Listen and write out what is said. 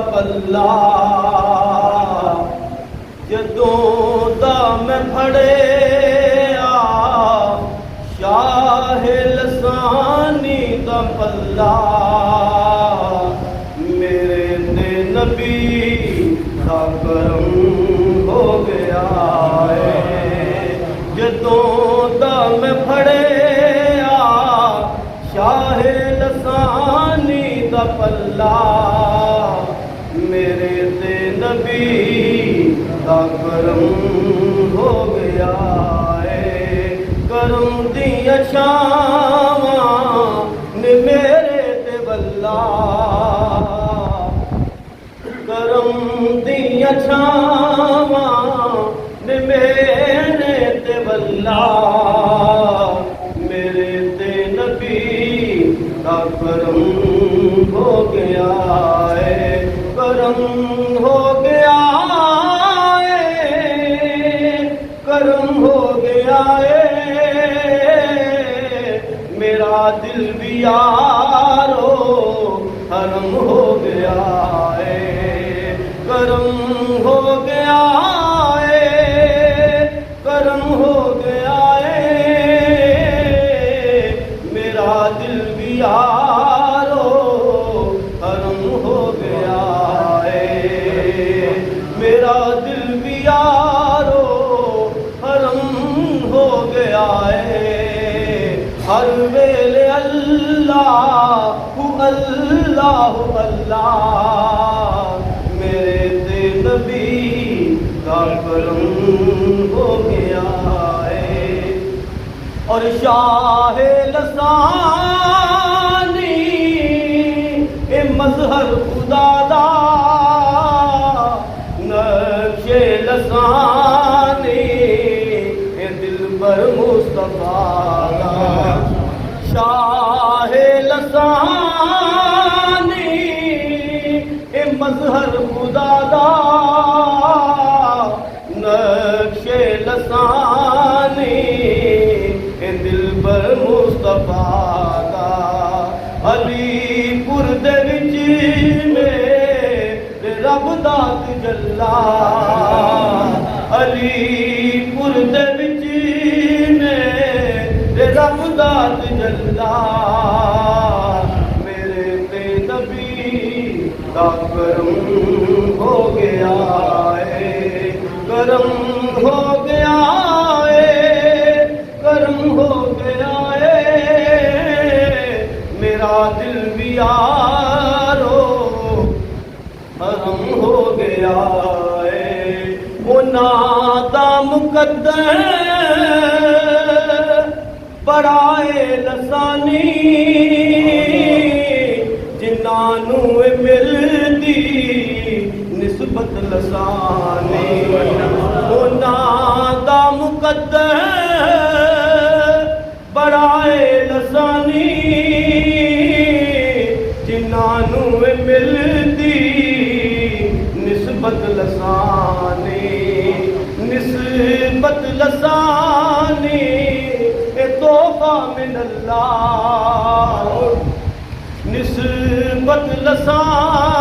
पल्ला जदों दा मैं फड़िया शाह लसानी दा पल्ला मेरे ते नबी दा करम हो गया है। जदों दा मैं फड़िया शाह लसानी दा पल्ला मेरे ते नबी दा करम हो गया है। करम दिया शामां ने मेरे ते वल्ला करम दिया शामां ने मेरे ते वल्ला मेरे ते नबी दा करम हो गया है। करम हो गया है, करम हो गया है, मेरा दिल भी यारो हरम हो गया है। करम हो गया है, करम हो गया है, मेरा दिल भी यारो हरम हो गया है। मेरा दिल भी यारो हरम हो गया है। हर वेले अल्लाह अल्लाह अल्लाह मेरे ते नबी का करम हो गया है। और शाह लसानी ए मजहर खुदा दा नक्शे लसानी ए दिलबर मुस्तफा दा शाह लसानी ए मजहर खुदा दा नक्शे लसानी ए दिलबर मुस्तफा दा। अलीपुर दे विच मेरे रब दा तजल्ला अलीपुर दे विच मेरे रब दा तजल्ला मेरे ते नबी दा करम हो गया है। करम हो गया है, करम हो गया है, मेरा दिल भी यारो हरम हो गया है। वो नादा मुकद्दर बड़ाए लसानी जिन्नानू मिलदी निस्बत लसानी। वो नादा मुकद्दर बड़ाए लसानी जिन्नानू मिलदी निस्बत लसानी। निस्बत लसानी ए तोहफा मिन अल्लाह निस्बत लसानी